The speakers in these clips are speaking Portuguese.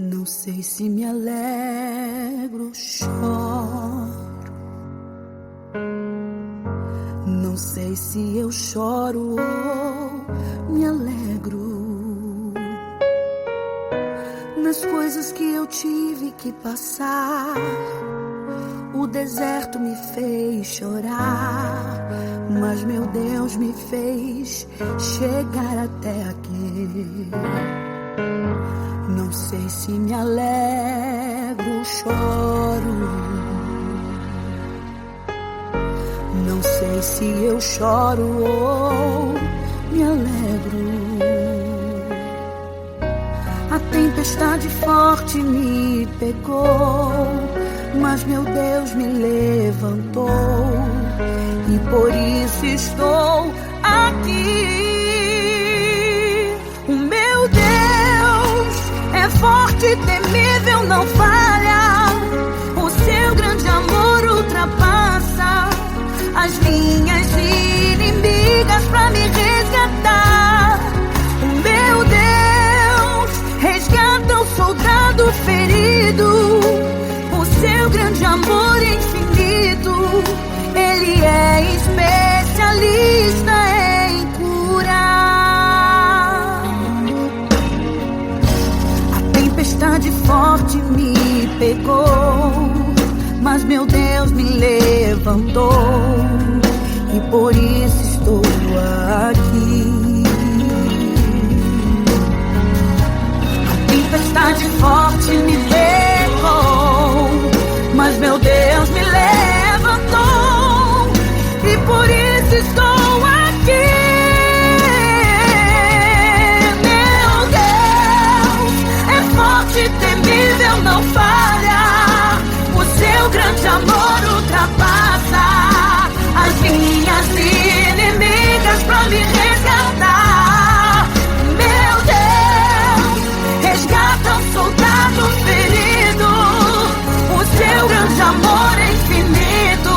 Não sei se me alegro ou choro. Não sei se eu choro ou me alegro. Nas coisas que eu tive que passar, o deserto me fez chorar, mas meu Deus me fez chegar até aqui. Não sei se me alegro ou choro. Não sei se eu choro ou me alegro. A tempestade forte me pegou, mas meu Deus me levantou, e por isso estou aqui. O meu Deus é forte e temível, não falha. O seu grande amor ultrapassa as minhas inimigas pra me resgatar. O meu Deus resgata o soldado ferido. O seu grande amor infinito, Ele é especialista em curar. A tempestade forte me pegou, mas meu Deus me levantou, e por isso estou aqui. A tempestade forte me pegou, mas meu Deus me levantou, e por isso estou aqui. Meu Deus é forte e temível, não falha. O seu grande amor ultrapassa as minhas inimigas pra me resgatar. Meu Deus resgata um soldado ferido. O seu grande amor é infinito,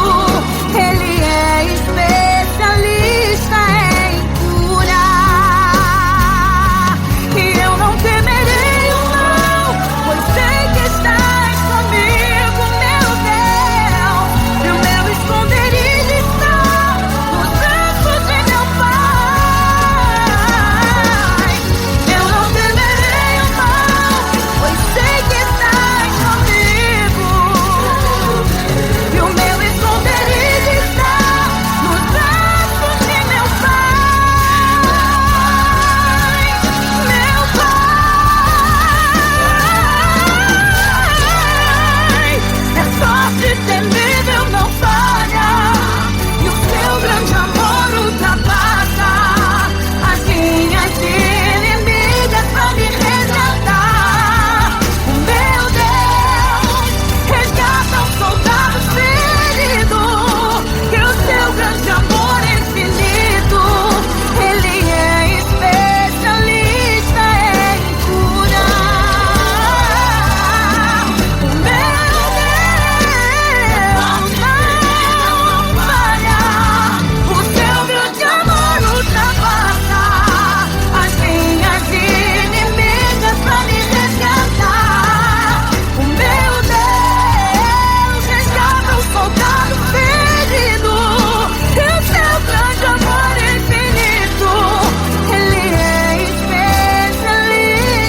Ele é especialista em curar. E eu não temerei o mal, pois sei que estás comigo, meu Deus. E o meu esconderijo está nos braços de meu Pai. Eu não temerei o mal, pois sei que estás comigo. E o meu esconderijo está nos braços de meu Pai. Meu Pai é forte e temível, não falha. E o seu grande amor ultrapassa as minhas inimigas pra me resgatar. O meu Deus resgata um soldado ferido, e o seu grande amor é infinito, Ele é especialista em curar. O meu Deus não falha. O seu grande amor ultrapassa as minhas inimigas pra me resgatar. O meu Deus resgata um soldado ferido, e o seu grande amor é infinito, Ele é especialista em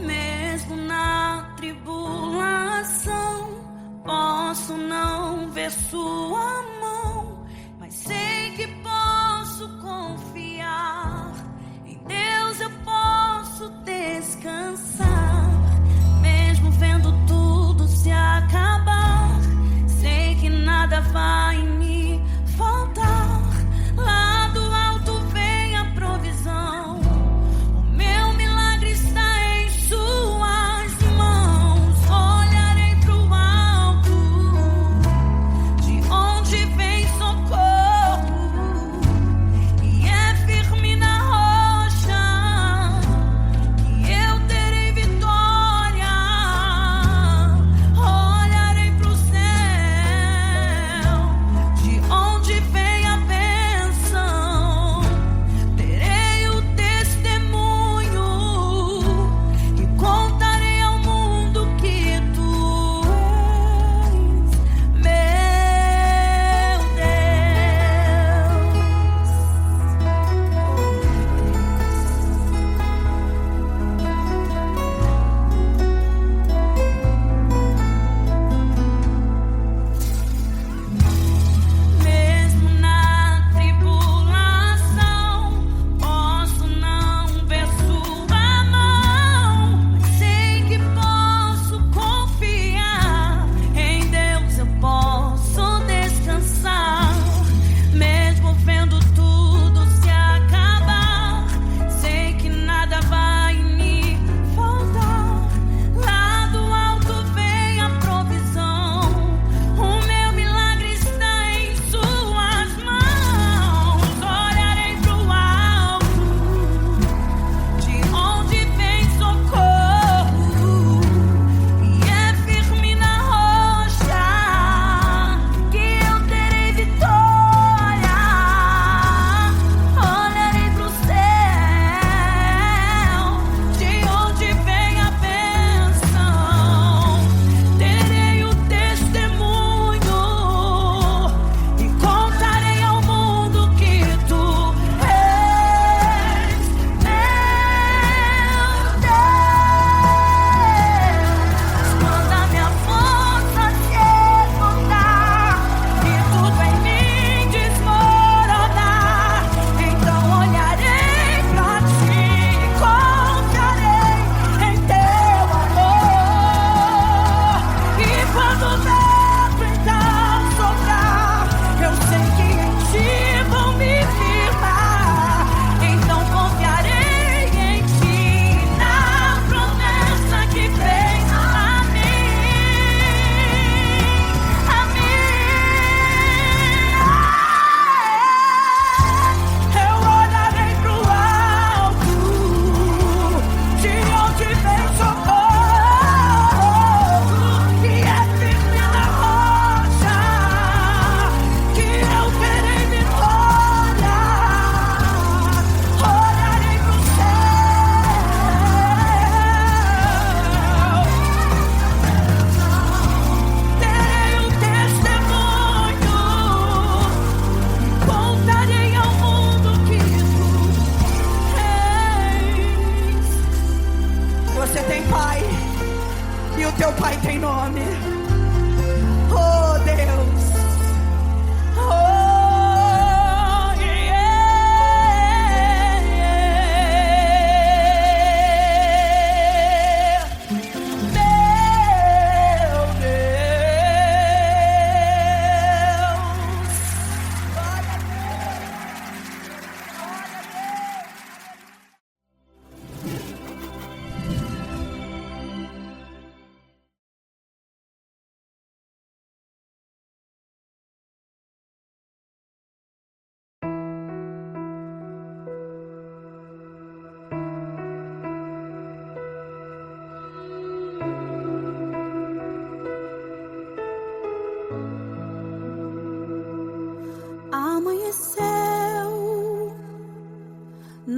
mesmo na tribulação, posso não ver sua mão, mas sei que posso confiar. Em Deus eu posso descansar, mesmo vendo tudo se acabar.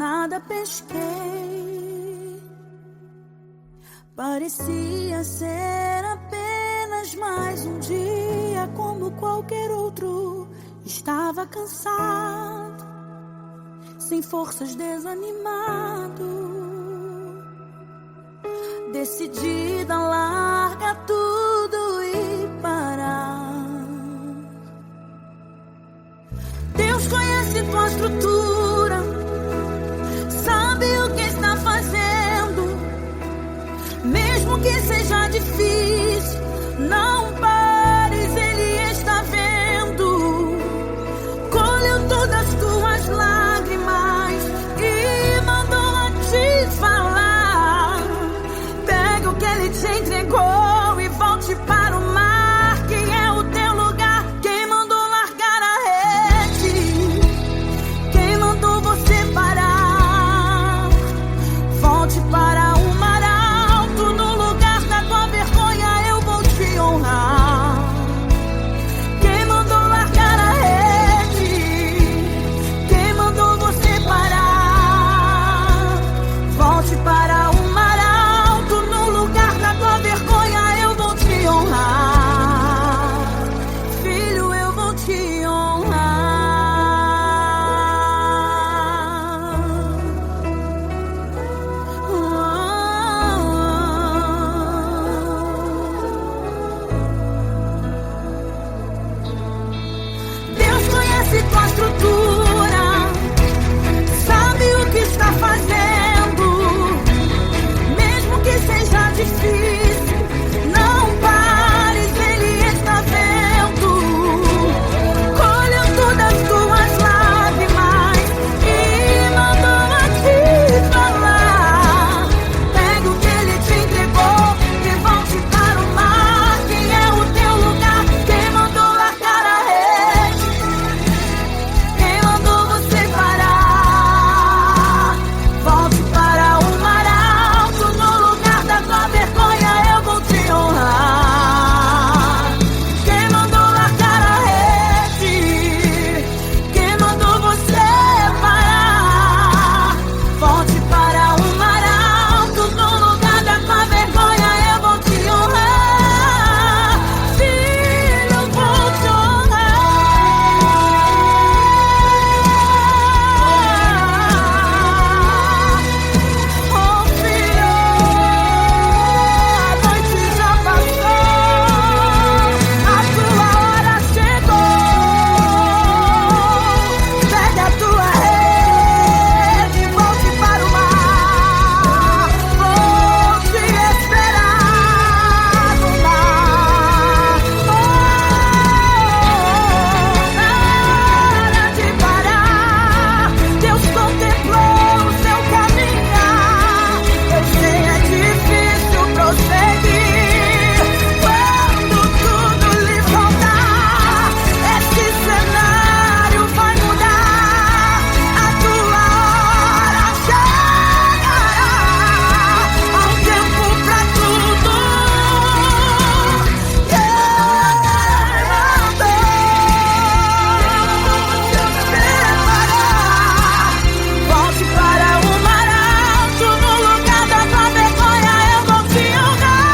nada pesquei. Parecia ser apenas mais um dia como qualquer outro. Estava cansado, sem forças, desanimado. Decidida a largar tudo e parar. Deus conhece tua estrutura, sabe o que está fazendo. Mesmo que seja difícil, não pares, Ele está vendo. Colheu todas as tuas lágrimas e mandou a te falar. Pega o que Ele te entregou e volte para o mar, que é o teu lugar. Quem mandou largar a rede? Quem mandou você parar? Volte para o mar alto, no lugar da tua vergonha eu vou te honrar. Quem mandou largar a rede? Quem mandou você parar? Volte para o mar alto, no lugar da tua vergonha eu vou te honrar. Filho, eu vou te honrar. Deus conhece tua estrutura, sabe o que está fazendo. Mesmo que seja difícil, não pares, Ele está vendo. Colheu todas as tuas lágrimas e mandou a te falar. Pega o que Ele te entregou e volte para o mar, que é o teu lugar. Quem mandou largar a rede? Quem mandou você parar? Volte para o mar alto, no lugar da tua vergonha eu vou te honrar. Quem mandou largar a rede? Quem mandou você parar? Volte para o mar alto, no lugar da tua vergonha eu vou te honrar. Filho, eu vou te honrar. Oh, filho, a noite já passou, a tua hora chegou. Pega a tua rede e volte para o mar. Vou te esperar no mar. Para de parar. Deus contemplou o seu caminhar. Eu sei, é difícil prosseguir quando tudo lhe faltar. Esse cenário vai mudar. A tua hora chegará. Há um tempo pra tudo. Volte para o mar alto, no lugar da tua vergonha eu vou te honrar.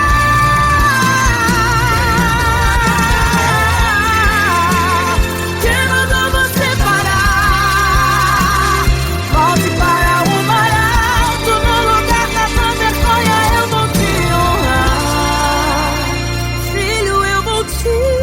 Quem mandou você parar? Volte para o mar alto, no lugar da tua vergonha eu vou te honrar. Filho, eu vou te honrar.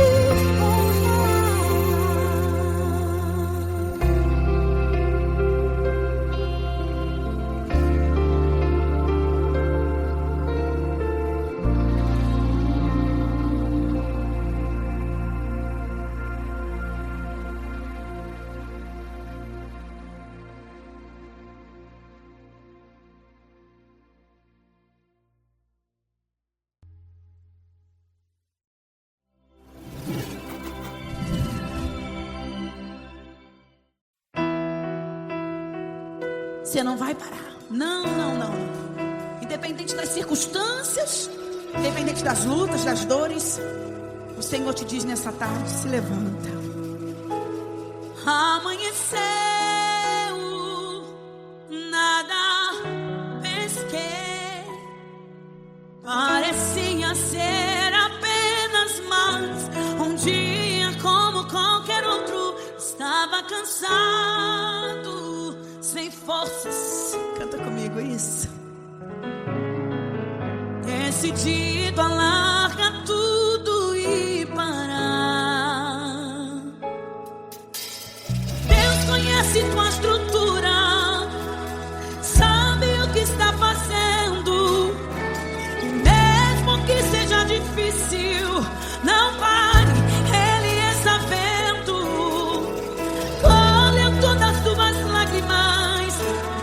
Você não vai parar. Não, não, não. Independente das circunstâncias, independente das lutas, das dores, o Senhor te diz nessa tarde: se levanta. Amanheceu forças. Canta comigo isso. Decidido a largar tudo e parar. Deus conhece tua estrutura, sabe o que está fazendo. E mesmo que seja difícil, não pare, Ele está vendo. Colheu todas as tuas lágrimas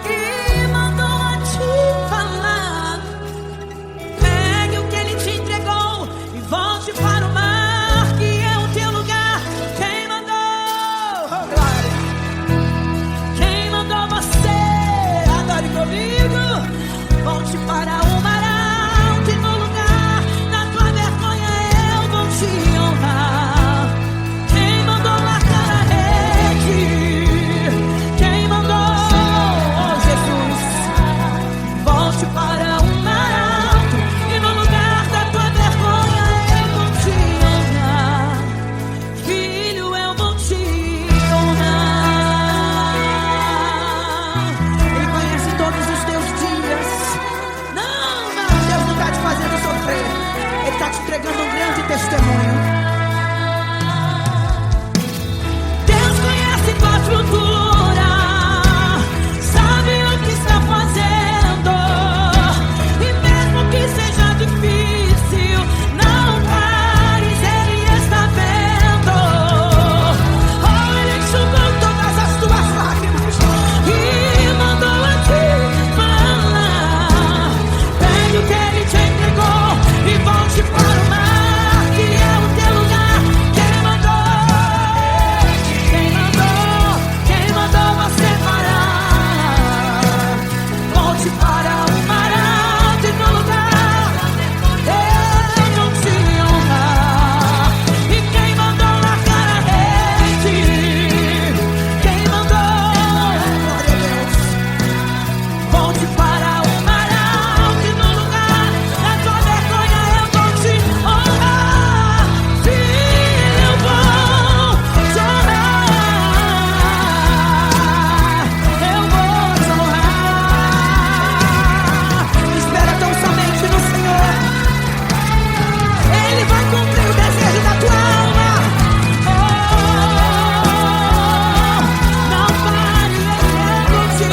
e mandou a te falar. Pegue o que Ele te entregou e volte para o mar, que é o teu lugar. Quem mandou? Oh, glória. Quem mandou você? Adore comigo. Volte para o mar alto e no lugar da tua vergonha eu vou te honrar. Quem mandou largar a rede? Quem mandou? Oh, Jesus. Volte para o mar alto e no lugar da tua vergonha eu vou te honrar. Filho, eu vou te honrar. Ele conhece todos os teus dias. Não, Deus não está te fazendo sofrer. Ele está te entregando um grande testemunho. Deus conhece tua estrutura, sabe o que está fazendo. E mesmo que seja difícil, não pares, Ele está vendo. Oh, Ele enxugou todas as tuas lágrimas e mandou a te falar. Pegue o que Ele te entregou e volte para o mar, que é o teu lugar. Quem mandou? Quem mandou? Quem mandou você parar? Volte para o mar alto e no lugar eu vou te honrar. E quem mandou largar a rede? Quem mandou? Glória a Deus. Volte para o mar alto e no lugar da tua vergonha eu vou te honrar. Filho, eu vou te honrar. Eu vou te honrar. Espera tão somente no Senhor. Ele vai cumprir o desejo da tua alma. Oh, não pare, eu vou te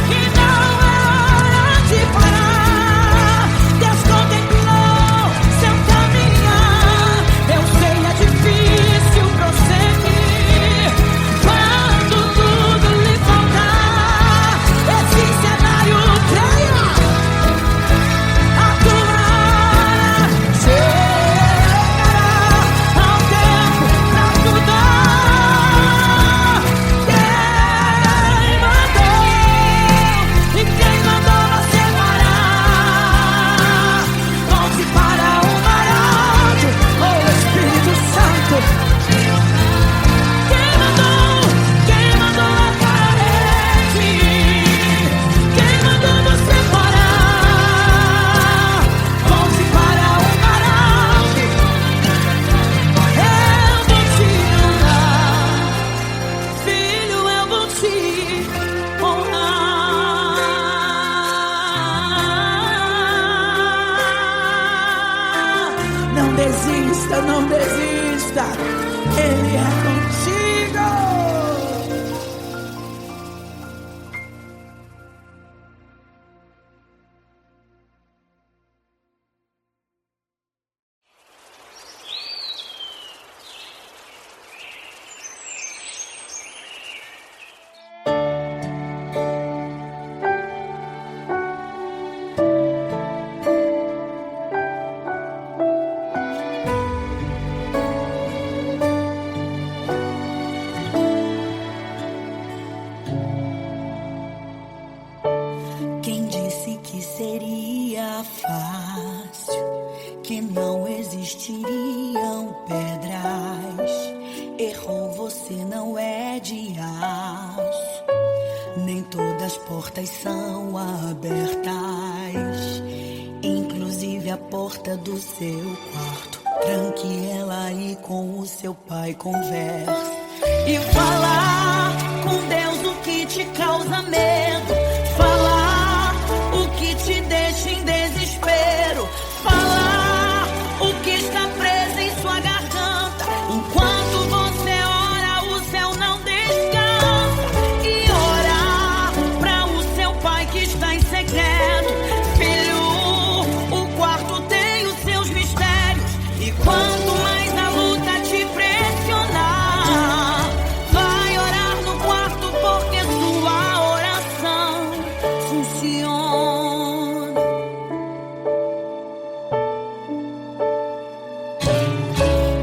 e não é hora de parar. Deus contemplou seu caminhar. Eu sei, é difícil prosseguir quando tudo lhe faltar. Esse cenário creia, a tua hora chegará ao tempo pra mudar. Quem mandou você parar? Volte para o mar alto, oh Espírito Santo. Quem mandou largar a rede? Quem mandou você parar? Volte para o mar alto, eu vou te honrar. Filho, eu vou te honrar. Não desista, não desista. Ele é contigo. Quem disse que seria fácil, que não existiriam pedras? Errou, você não é de aço, nem todas as portas são abertas. Inclusive a porta do seu quarto, tranque ela e com o seu pai converse. E falar com Deus o que te causa medo, falar o que te deixa em desespero, falar o que está preso em sua garganta. Enquanto você ora, o céu não descansa. E orar para o seu pai que está em segredo. Filho, o quarto tem os seus mistérios. E quanto mais a luta te pressionar, vai orar no quarto, porque sua oração funciona.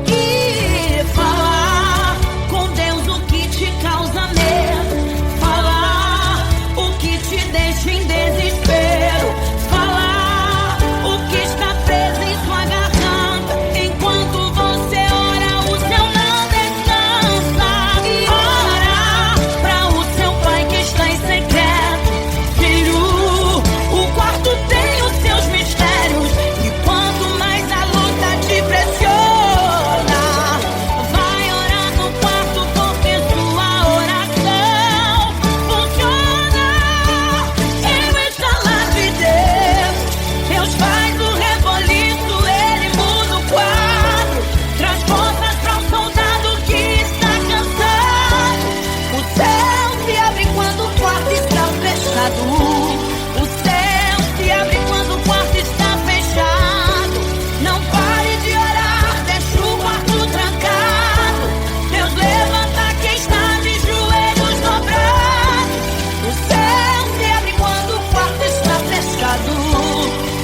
E falar com Deus o que te causa medo, falar o que te deixa em desespero, falar o que está preso em sua garganta. Enquanto você ora, o céu não descansa. E orar para o seu pai que está em secreto. Filho, o quarto tem os seus mistérios. E quanto mais a luta te pressiona, vai orar no quarto, porque sua oração funciona. E no estalar de Deus faz o reboliço, ele muda o quadro, traz forças para um soldado que está cansado. O céu se abre quando o quarto está fechado. O céu se abre quando o quarto está fechado. Não pare de orar, deixa o quarto trancado. Deus levanta quem está de joelhos dobrados. O céu se abre quando o quarto está fechado.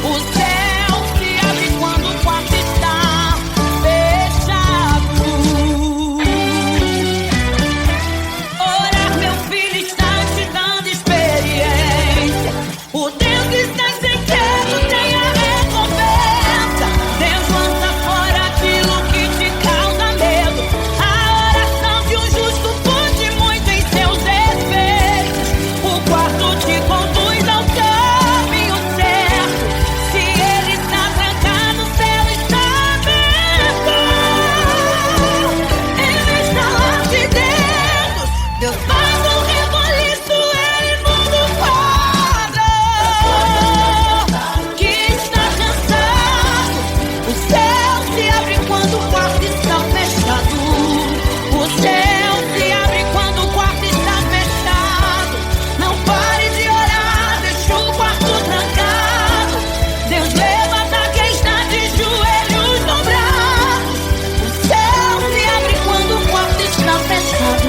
O céu se abre quando o quarto está fechado. Orar, meu filho, está te dando experiência. O Deus que está em segredo tem a recompensa. Deus lança fora aquilo que te causa medo. A oração de um justo pode muito em seus efeitos. O quarto te conduz ao caminho certo. Se ele está trancado, o céu está aberto. Ele está lá de dentro. Deus faz um reboliço, ele muda o quadro que está cansado. O céu se abre quando o quarto está fechado. O céu se abre quando o quarto está fechado. Não pare de orar, deixa o quarto trancado. Deus levanta quem está de joelhos dobrados. O céu se abre quando o quarto está fechado.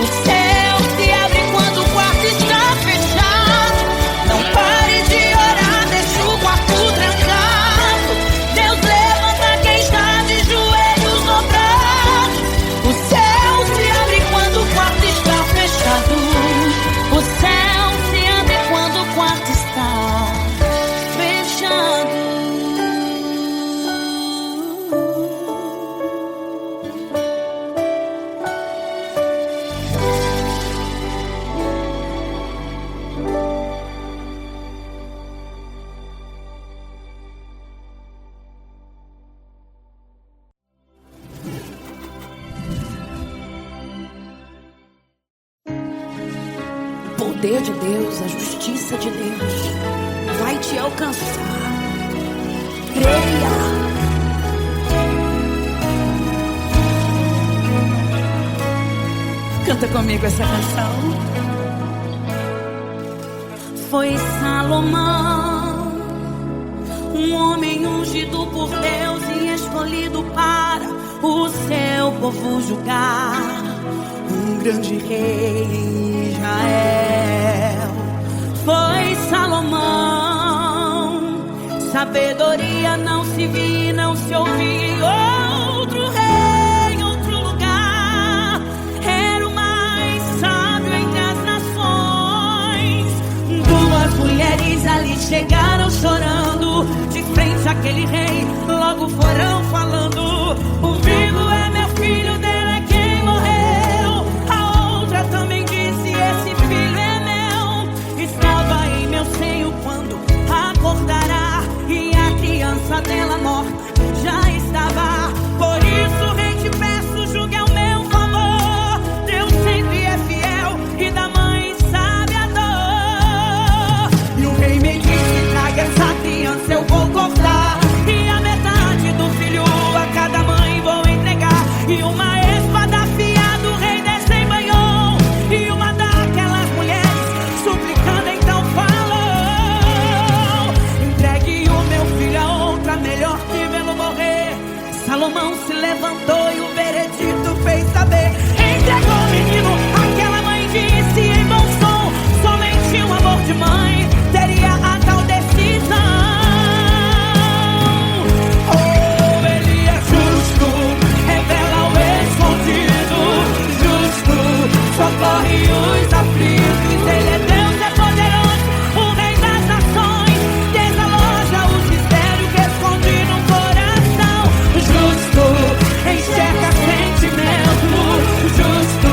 O céu se abre quando o quarto está fechado. Não pare de orar, deixa o quarto trancado. Deus levanta quem está de joelhos dobrados. O céu se abre quando o quarto está fechado. O céu se abre quando o quarto está fechado. O poder de Deus, a justiça de Deus vai te alcançar. Creia. Canta comigo essa canção. Foi Salomão, um homem ungido por Deus e escolhido para o seu povo julgar, um grande rei em Israel. Foi Salomão, sabedoria não se via, não se ouvia em outro rei, em outro lugar. Era o mais sábio entre as nações. Duas mulheres ali chegaram chorando, de frente àquele rei, logo foram falando: o vivo é meu filho, dele é quem morreu. A outra também disse: esse filho é meu, estava em meu seio quando acordará. E a criança Salomão se levantou e o veredito fez saber. Entregou o menino, aquela mãe disse em bom som, somente um amor de mãe teria a tal decisão. Oh, ele é justo, revela o escondido, justo, socorre os aflitos. Ele é Deus, é poderoso, o rei das nações, desaloja os mistérios que esconde no coração. Justo, enxerga sentimento, justo,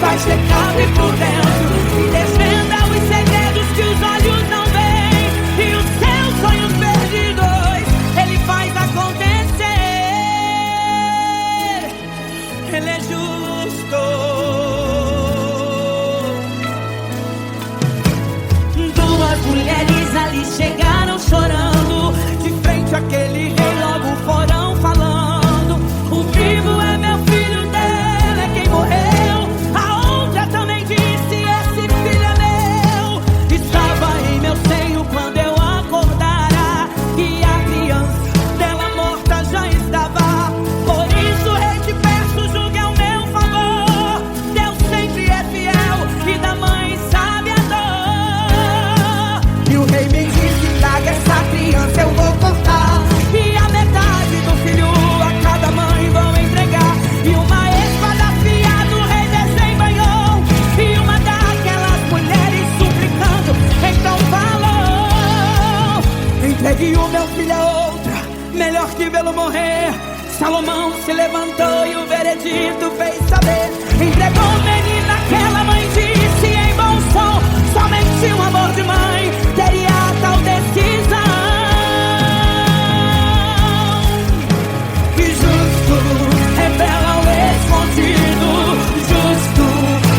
faz check-up por dentro e desvenda os segredos que os olhos não veem, e os seus sonhos perdidos ele faz acontecer. Ele é justo. Duas mulheres ali chegaram chorando, de frente àquele rei logo foram falando: o vivo é meu filho, dele é quem morreu. A outra também disse: esse filho é meu. Estava em meu seio quando eu acordara, e a criança dela morta já estava. Por isso, rei, te peço, julgue ao meu favor. Deus sempre é fiel e da mãe sabe a dor. E o rei me disse: traga essa criança, eu vou cortar, e a metade do filho a cada mãe vão entregar. E uma espada afiada o rei desembanhou, e uma daquelas mulheres suplicando então falou: entregue o meu filho a outra, melhor que vê-lo morrer. Salomão se levantou e o veredito fez saber. Entregou o menino, aquela mãe disse em bom som, somente um amor de mãe teria a tal decisão. E justo, revela o escondido, justo,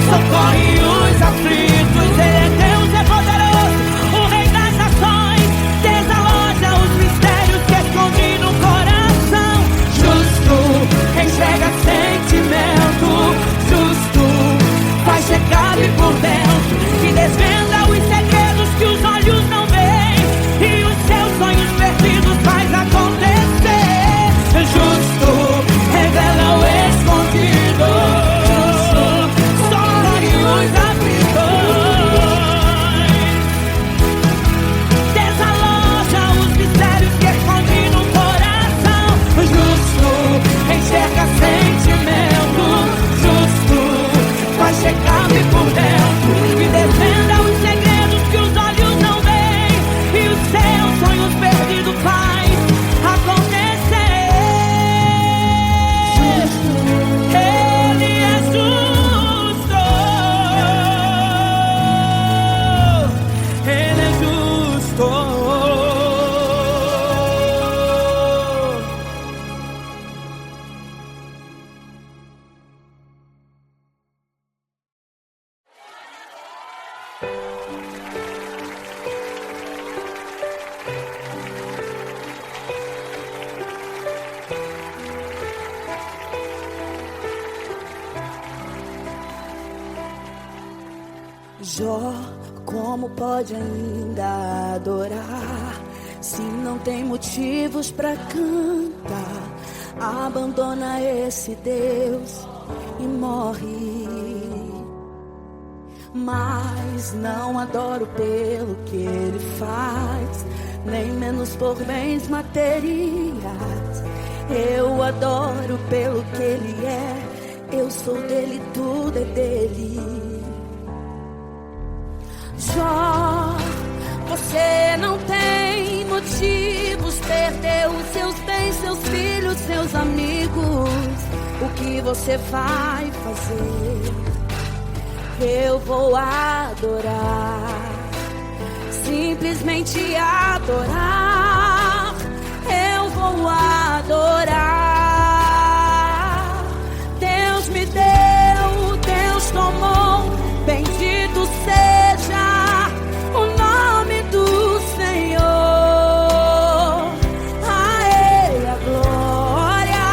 socorre os aflitos. Ele é Deus, é poderoso, o rei das nações, desaloja os mistérios que esconde no coração. Justo, enxerga sentimento, justo, faz check-up por dentro e desvenda os segredos que os olhos não veem, e os seus sonhos perdidos faz acontecer. Justo, revela o escondido, socorre os aflitos, desaloja os mistérios que esconde no coração. Justo, enxerga sentimento, justo, faz check-up por dentro e desvenda os segredos que os olhos não veem, e os seus sonhos perdidos faz acontecer. Ele é justo, ele é justo. Jó, como pode ainda adorar se não tem motivos pra cantar? Abandona esse Deus e morre. Mas não adoro pelo que ele faz, nem menos por bens materiais. Eu adoro pelo que ele é, eu sou dele, tudo é dele. Jó, você não tem motivos, perdeu os seus bens, seus filhos, seus amigos. O que você vai fazer? Eu vou adorar, simplesmente adorar. Eu vou adorar. Deus me deu, Deus tomou, bendito seja o nome do Senhor. A Ele a glória,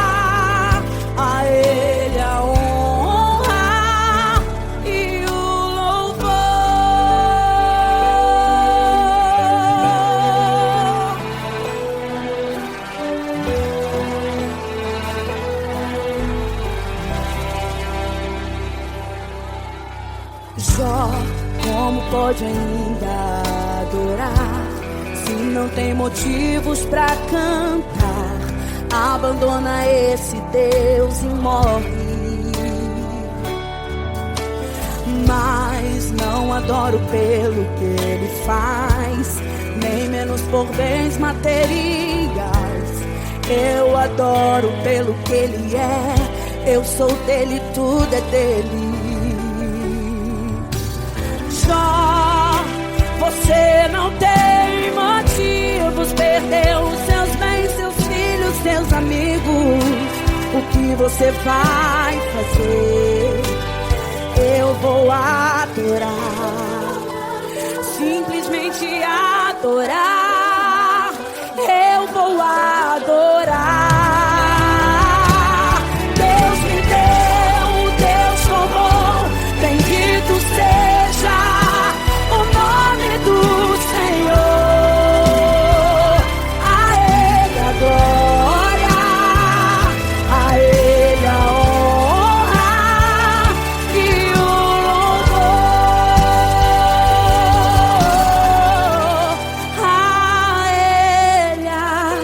a Ele a honra e o louvor. pode ainda adorar. Se não tem motivos pra cantar, abandona esse Deus e morre. Mas não adoro pelo que Ele faz, nem menos por bens materiais. Eu adoro pelo que Ele é. Eu sou dele, tudo é dele. Só você não tem motivos. Perdeu os seus bens, seus filhos, seus amigos. O que você vai fazer? Eu vou adorar, simplesmente adorar. Eu vou adorar. Deus me deu, Deus tomou. Bendito seja o nome do Senhor. A Ele a glória, a Ele a honra e o louvor. A Ele a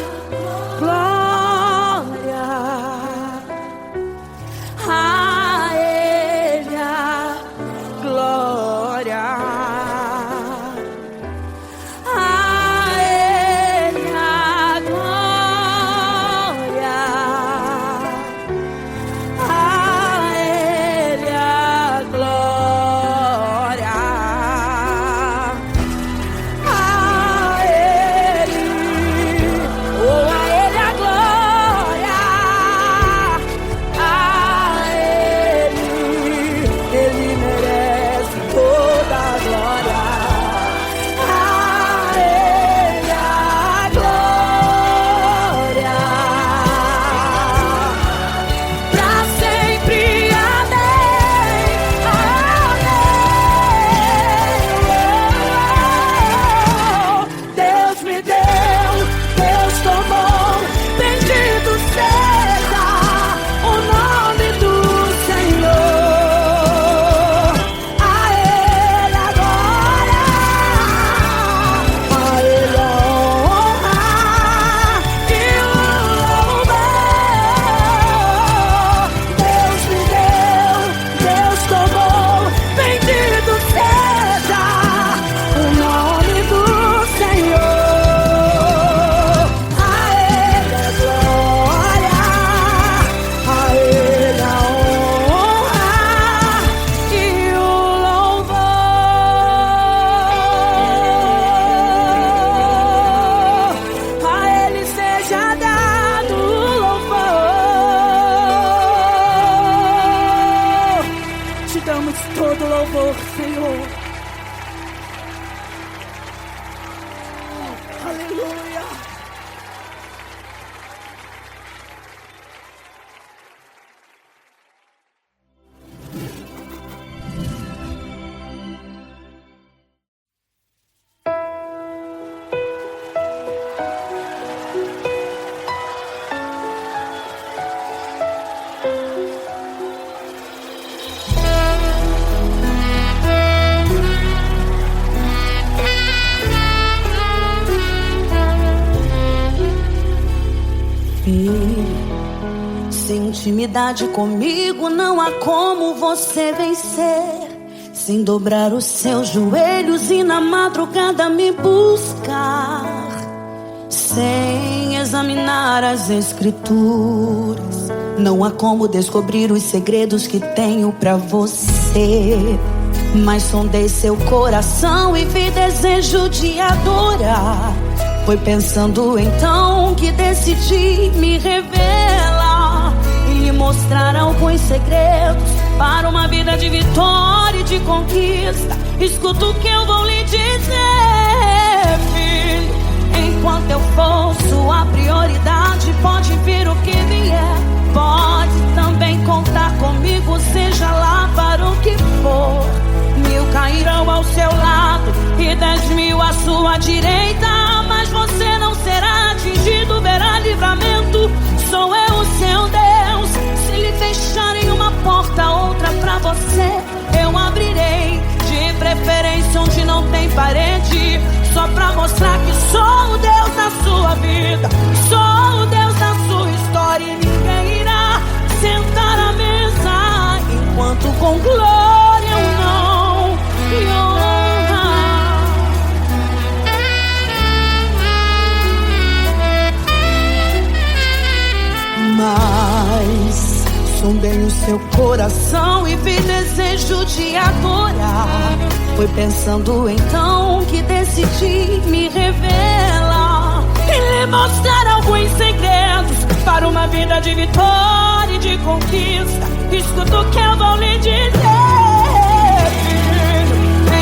glória, a Ele a glória, a Ele a glória, a Ele a glória, a Ele, oh, a Ele a glória, a Ele merece toda a glória. A Ele a glória, pra sempre. Amém, amém. Deus me deu, Deus tomou. Bendito seja o nome do Senhor. A Ele a glória, a Ele a honra e o louvor. Deus me deu, Deus tomou. Bendito seja o nome do Senhor. A Ele a glória, a Ele a honra e o louvor. A Ele seja dado o louvor. Te damos todo o louvor, Senhor. Aleluia. Sem intimidade comigo não há como você vencer. Sem dobrar os seus joelhos e na madrugada me buscar. Sem examinar as escrituras, não há como descobrir os segredos que tenho pra você. Mas sondei seu coração e vi desejo de adorar. Foi pensando então que decidi me revelar e lhe mostrar alguns segredos para uma vida de vitória e de conquista. Escuta o que eu vou lhe dizer, filho. Enquanto eu for sua prioridade, pode vir o que vier. Pode também contar comigo, seja lá para o que for. 1000 cairão ao seu lado e 10.000 à sua direita, mas você não será atingido, verá livramento. Sou eu o seu Deus. Se lhe fecharem uma porta, outra pra você eu abrirei. De preferência preferência onde não tem parede, só pra mostrar que sou o Deus da sua vida, sou o Deus da sua história, e ninguém irá sentar à mesa enquanto com glória eu não me honra. Mas sondei o seu coração e vi desejo de adorar. Foi pensando então que decidi me revelar e lhe mostrar alguns segredos para uma vida de vitória e de conquista. Escuta o que eu vou lhe dizer.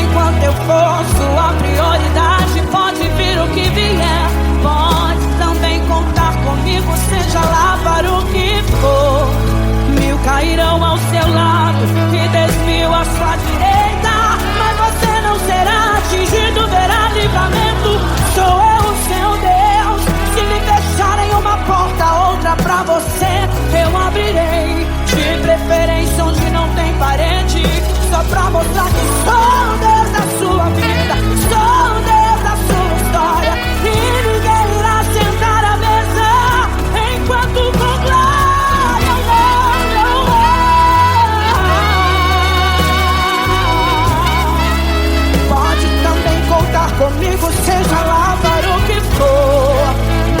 Enquanto eu for sua prioridade, pode vir o que vier, pode também contar comigo, seja lá para o que for. 1000 cairão ao seu lado e 10.000 à sua direita, mas você não será atingido, verá livramento. Sou eu o seu Deus. Se lhe fecharem uma porta, outra pra você eu abrirei. De preferência onde não tem parede, só pra mostrar que sou o Deus da sua vida, sou o Deus da sua história, e ninguém irá sentar à mesa enquanto com glória eu não pode também contar comigo, seja lá para o que for.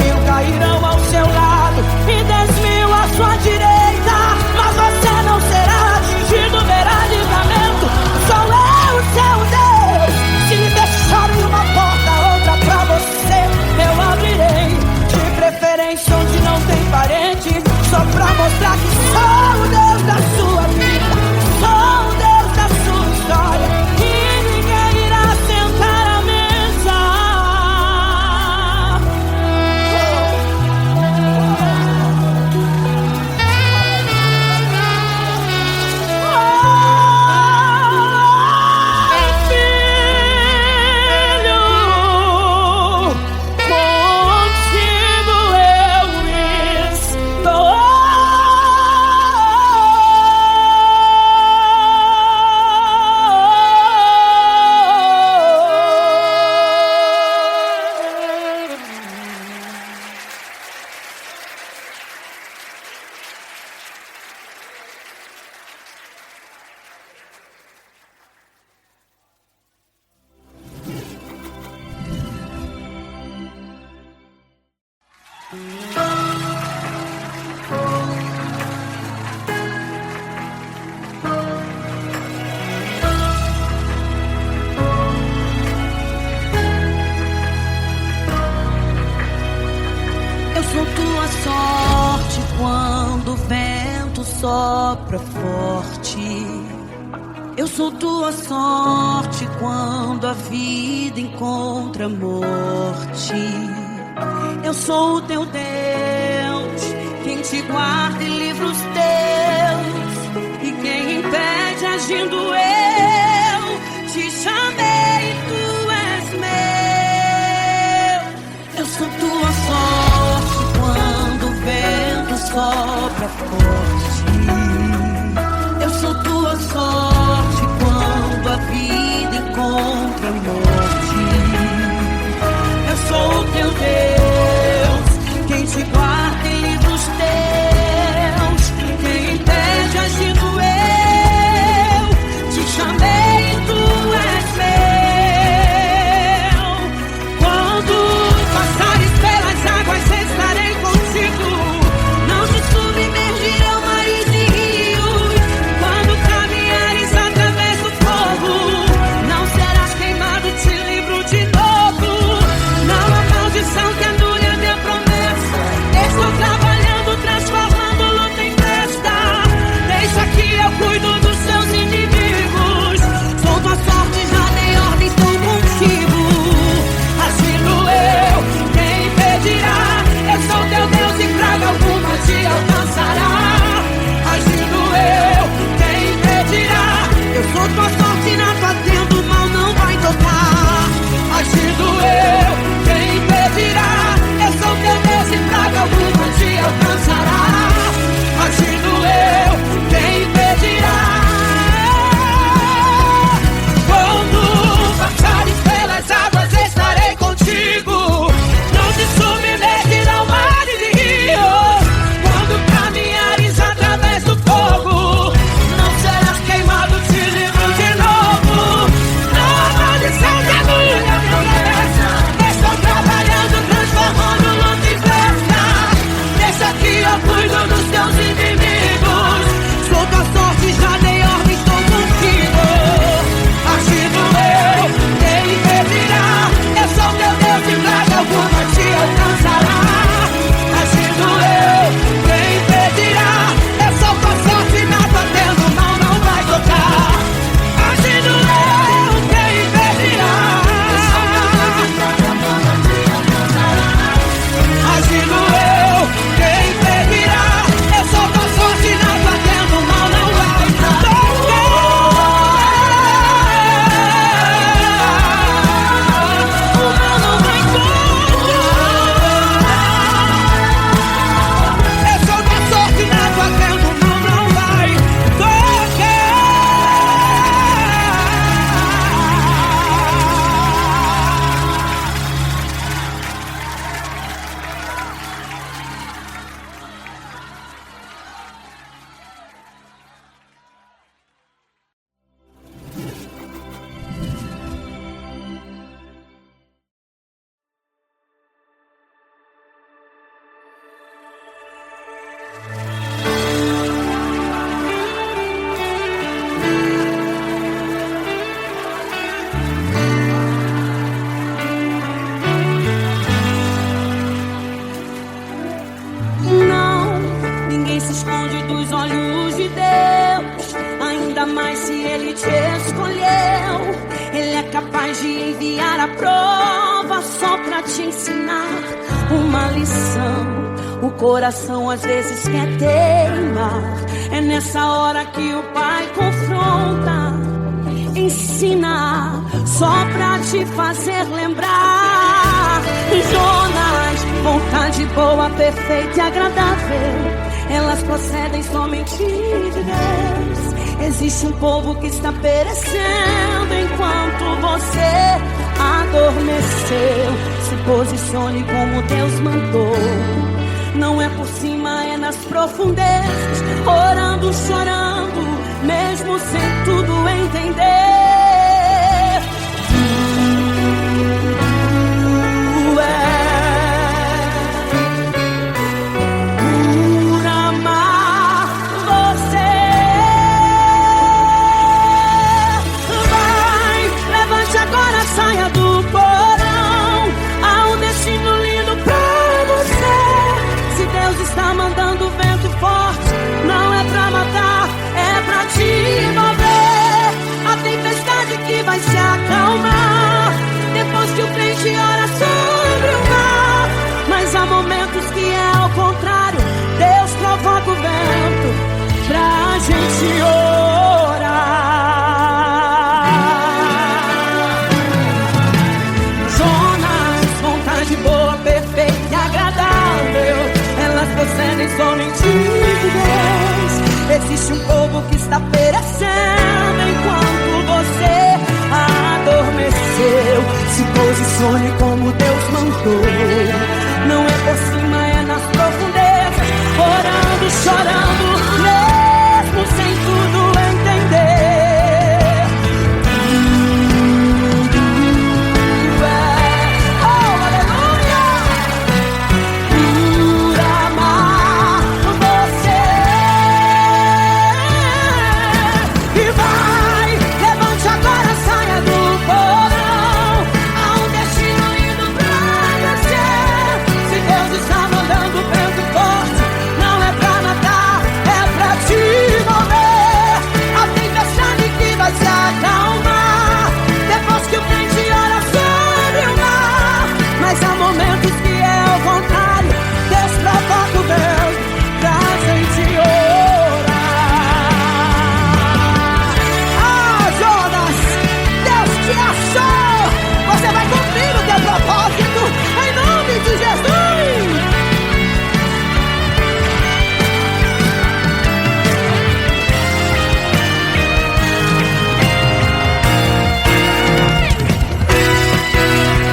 1000 cairão ao seu lado e 10.000 à sua direita, mas você não será atingido, verá livramento. Sou eu o seu Deus. Se lhe deixarem uma porta, outra pra você eu abrirei. De preferência onde não tem parede, só pra mostrar que sou o Deus da sua vida, sou o Deus da sua história, e ninguém irá sentar à mesa. Eu sou tua sorte quando o vento sopra forte. Eu sou tua sorte quando a vida encontra morte. Eu sou o teu Deus, quem te guarda e livra os teus, e quem impede agindo eu. Te chamei e tu és meu. Eu sou tua sorte quando o vento sopra forte. Eu sou tua sorte quando a vida encontra morte. Eu sou o teu Deus, quem te guarda e livra os teus, quem impede agindo eu. Te chamei e tu és meu. Quando passares pelas águas estarei contigo, não te submergirão mais. dos olhos de Deus, ainda mais se Ele te escolheu. Ele é capaz de enviar a prova só pra te ensinar uma lição. O coração às vezes quer teimar, é nessa hora que o Pai confronta, ensina, só pra te fazer lembrar. Jonas, vontade boa, perfeita e agradável, elas procedem somente de Deus. Existe um povo que está perecendo enquanto você adormeceu. Se posicione como Deus mandou. Não é por cima, é nas profundezas, orando, chorando, mesmo sem tudo entender. Por amar você, vai, levante agora, saia do porão. Há um destino lindo pra você. Se Deus está mandando vento forte, não é pra matar, é pra te mover. A tempestade que vai se acalmar depois que o crente ora sobre o mar. Mas há momentos que é ao contrário, Deus provoca o vento pra gente orar. Jonas, vontade boa, perfeita e agradável, elas procedem somente de Deus. Existe um povo que está perecendo enquanto você adormeceu. Se posicione como Deus mandou. Não é por cima, é nas profundezas, orando, chorando, mesmo sem tudo entender. Oh, aleluia! Por amar você. E vai, levante agora, saia do porão. Há um destino lindo pra você. Se Deus está mandando vento forte, não é pra matar, é pra te mover. A tempestade que vai se acalmar depois que o crente ora sobre o mar. Mas há momentos que é ao contrário, Deus provoca o vento pra gente orar. Ah, Jonas, Deus te achou. Você vai cumprir o teu propósito em nome de Jesus.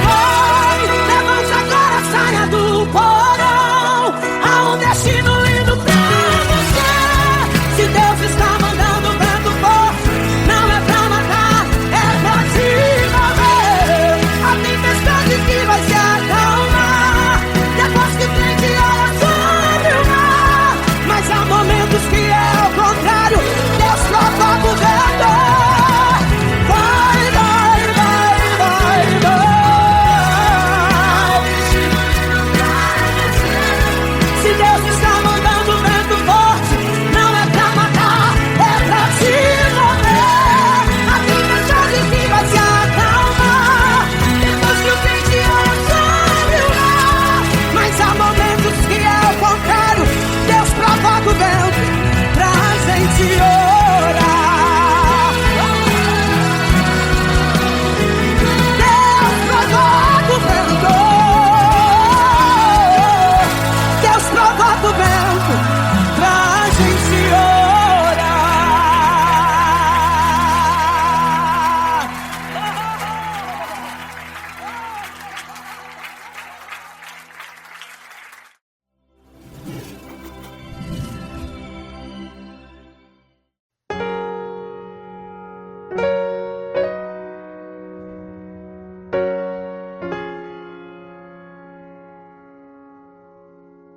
Vai, levante agora, saia do porão. Há um destino lindo pra você. Se Deus está mandando vento forte, não é pra matar, é pra te mover. A tempestade que vai se acalmar depois que o crente ora sobre o mar. Mas há momentos que é ao contrário, Deus provoca o vento. Vai, vai, vai, vai, vai. Se Deus está mandando vento forte, não é pra matar, é pra te mover. A tempestade que vai se acalmar depois que o crente ora sobre o mar. Mas há momentos que é ao contrário, Deus provoca o vento pra gente orar. Deus provoca o vento. Deus provoca o vento pra gente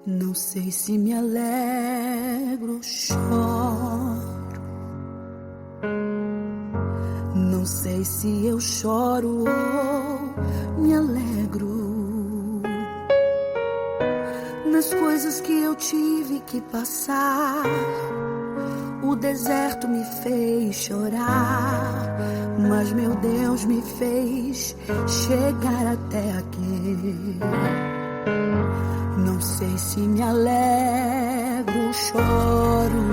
Não sei se me alegro ou choro. Não sei se eu choro ou me alegro. Na as coisas que eu tive que passar, o deserto me fez chorar, mas meu Deus me fez chegar até aqui. Não sei se me alegro ou choro,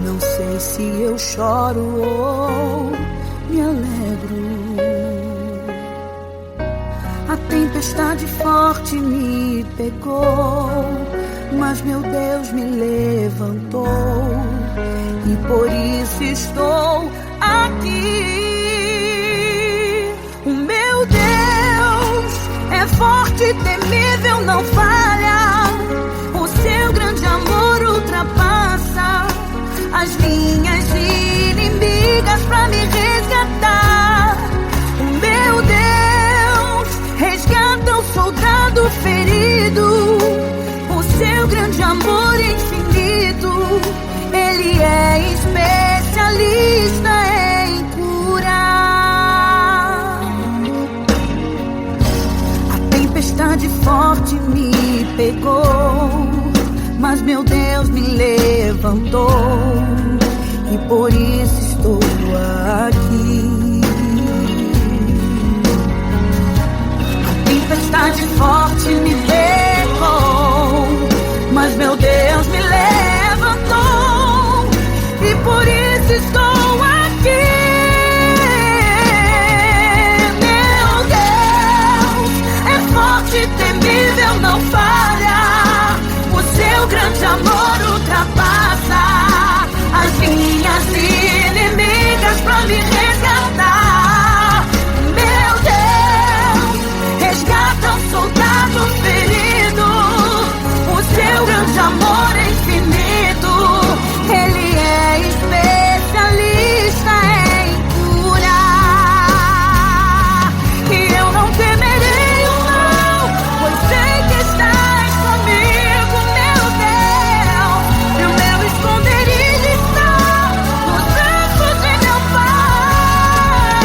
não sei se eu choro ou me alegro. A tempestade forte me pegou, mas meu Deus me levantou, e por isso estou aqui. O meu Deus é forte e temível, não falha. O seu grande amor ultrapassa as minhas inimigas pra me resgatar. O meu Deus resgata o soldado ferido. O seu grande amor infinito, Ele é especialista em curar. A tempestade forte me pegou, mas meu Deus me levantou, e por isso estou aqui. A tempestade forte me pegou, mas meu Deus me levantou, e por isso estou aqui. Meu Deus é forte e temível, não falha. O seu grande amor ultrapassa as minhas inimigas pra me resgatar. Meu Deus resgata o soldado ferido. O seu grande amor é infinito, Ele é especialista em curar. E eu não temerei o mal, pois sei que estás comigo, meu Deus. E o meu esconderijo está nos braços de meu Pai.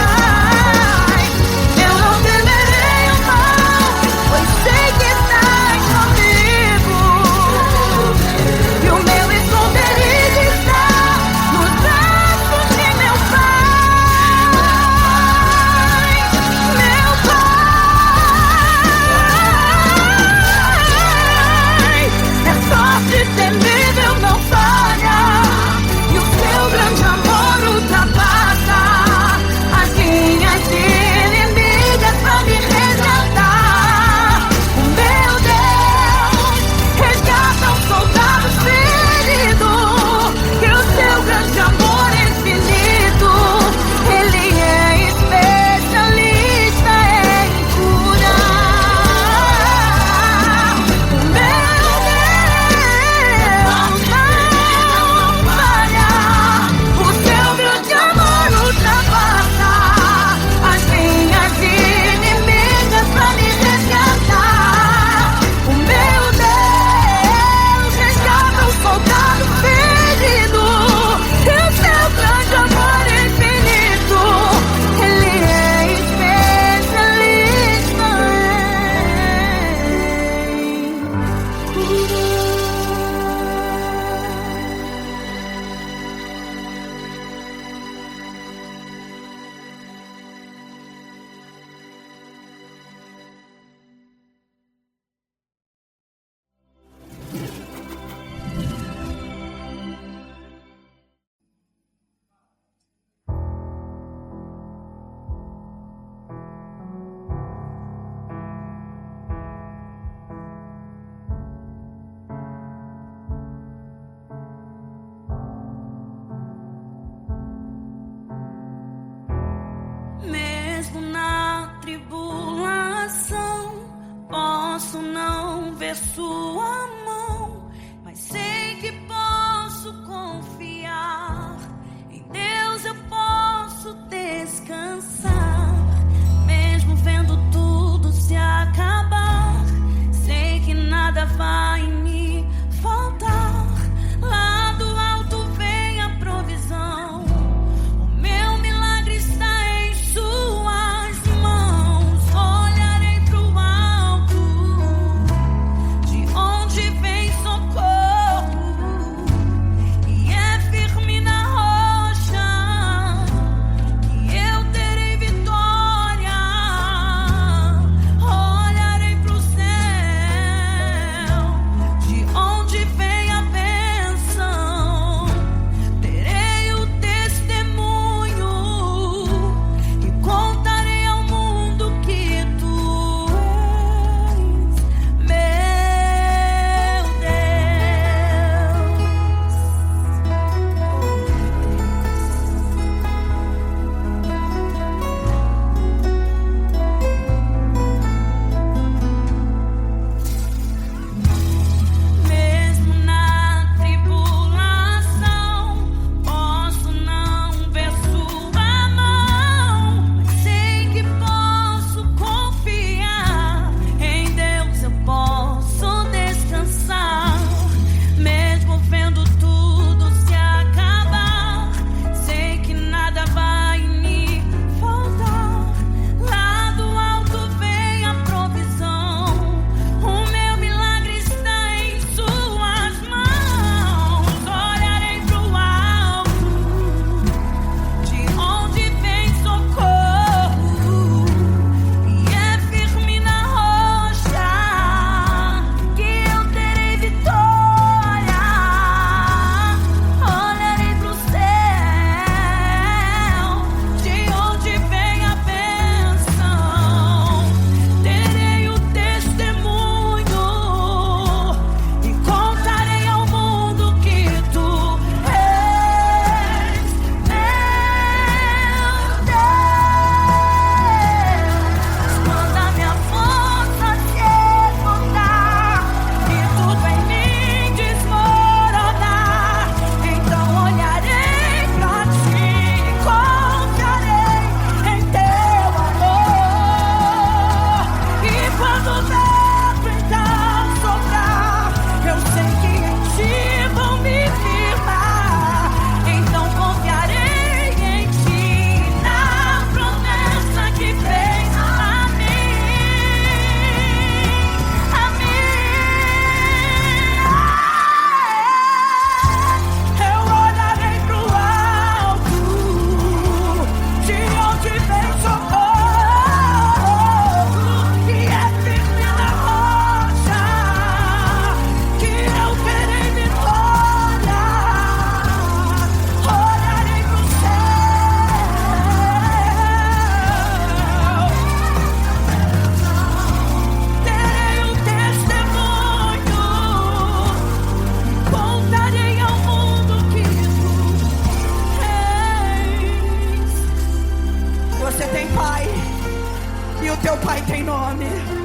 tem nome.